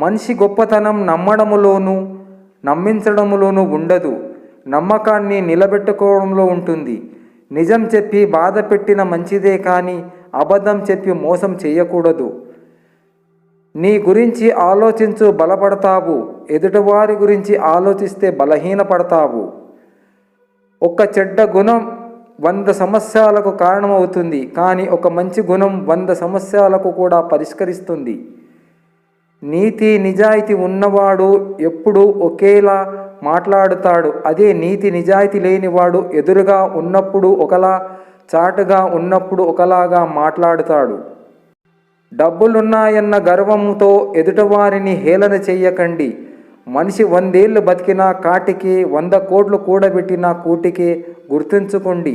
మనిషి గొప్పతనం నమ్మడములోనూ నమ్మించడములోనూ ఉండదు, నమ్మకాన్ని నిలబెట్టుకోవడంలో ఉంటుంది. నిజం చెప్పి బాధ పెట్టిన మంచిదే కానీ అబద్ధం చెప్పి మోసం చేయకూడదు. నీ గురించి ఆలోచించు, బలపడతావు. ఎదుటివారి గురించి ఆలోచిస్తే బలహీనపడతావు. ఒక చెడ్డ గుణం 100 సమస్యలకు కారణమవుతుంది, కానీ ఒక మంచి గుణం 100 సమస్యలకు కూడా పరిష్కరిస్తుంది. నీతి నిజాయితీ ఉన్నవాడు ఎప్పుడూ ఒకేలా మాట్లాడుతాడు. అదే నీతి నిజాయితీ లేనివాడు ఎదురుగా ఉన్నప్పుడు ఒకలా, చాటుగా ఉన్నప్పుడు ఒకలాగా మాట్లాడుతాడు. డబ్బులున్నాయన్న గర్వంతో ఎదుటివారిని హేళన చెయ్యకండి. మనిషి 100 ఏళ్ళు బతికినా కాటికి, 100 కోట్లు కూడబెట్టినా కూటికే. గుర్తుంచుకోండి,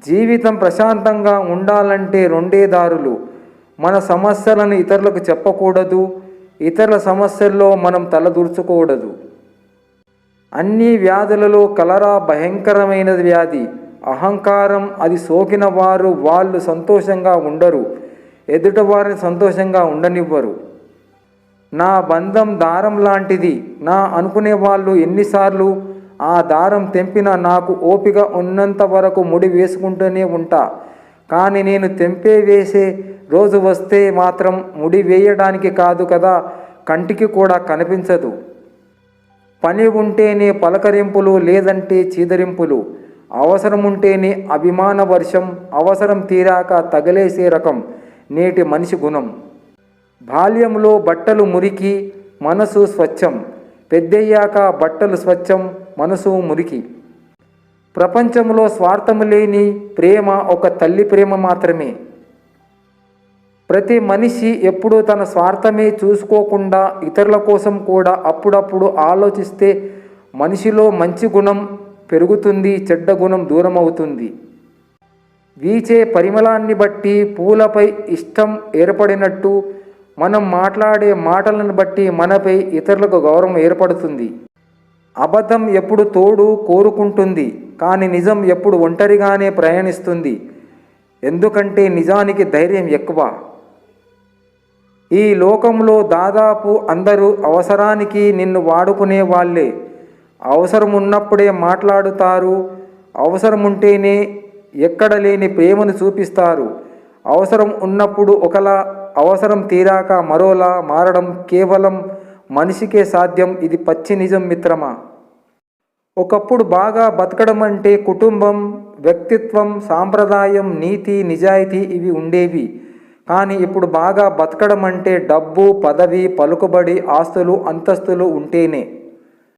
జీవితం ప్రశాంతంగా ఉండాలంటే 2 దారులు. మన సమస్యలను ఇతరులకు చెప్పకూడదు, ఇతరుల సమస్యల్లో మనం తలదూర్చకూడదు. అన్ని వ్యాధులలో కలరా భయంకరమైన వ్యాధి. అహంకారం. అది సోకిన వారు వాళ్ళు సంతోషంగా ఉండరు, ఎదుటివారిని సంతోషంగా ఉండనివ్వరు. నా బంధం దారం లాంటిది. నా అనుకునే వాళ్ళు ఎన్నిసార్లు ఆ దారం తెంపినా నాకు ఓపిక ఉన్నంత వరకు ముడి వేసుకుంటూనే ఉంటా. కానీ నేను తెంపే వేసే రోజు వస్తే మాత్రం ముడి వేయడానికి కాదు కదా, కంటికి కూడా కనిపించదు. పని ఉంటేనే పలకరింపులు, లేదంటే చీదరింపులు. అవసరం ఉంటేనే అభిమాన వర్షం, అవసరం తీరాక తగిలేసే రకం నేటి మనిషి గుణం. బాల్యంలో బట్టలు మురికి, మనసు స్వచ్ఛం. పెద్దయ్యాక బట్టలు స్వచ్ఛం, మనసు మురికి. ప్రపంచంలో స్వార్థము లేని ప్రేమ ఒక తల్లి ప్రేమ మాత్రమే. ప్రతి మనిషి ఎప్పుడూ తన స్వార్థమే చూసుకోకుండా ఇతరుల కోసం కూడా అప్పుడప్పుడు ఆలోచిస్తే మనిషిలో మంచి గుణం పెరుగుతుంది, చెడ్డ గుణం దూరం అవుతుంది. వీచే పరిమళాన్ని బట్టి పూలపై ఇష్టం ఏర్పడినట్టు మనం మాట్లాడే మాటలను బట్టి మనపై ఇతరులకు గౌరవం ఏర్పడుతుంది. అబద్ధం ఎప్పుడు తోడు కోరుకుంటుంది, కానీ నిజం ఎప్పుడు ఒంటరిగానే ప్రయాణిస్తుంది. ఎందుకంటే నిజానికి ధైర్యం ఎక్కువ. ఈ లోకంలో దాదాపు అందరూ అవసరానికి నిన్ను వాడుకునే వాళ్ళే. అవసరం ఉన్నప్పుడే మాట్లాడుతారు, అవసరం ఉంటేనే ఎక్కడ లేని ప్రేమను చూపిస్తారు. అవసరం ఉన్నప్పుడు ఒకలా, అవసరం తీరాక మరోలా మారడం కేవలం మనిషికే సాధ్యం. ఇది పచ్చి నిజం మిత్రమా. ఒకప్పుడు బాగా బతకడం అంటే కుటుంబం, వ్యక్తిత్వం, సాంప్రదాయం, నీతి, నిజాయితీ ఇవి ఉండేవి. కానీ ఇప్పుడు బాగా బతకడం అంటే డబ్బు, పదవి, పలుకుబడి, ఆస్తులు, అంతస్తులు ఉంటేనే.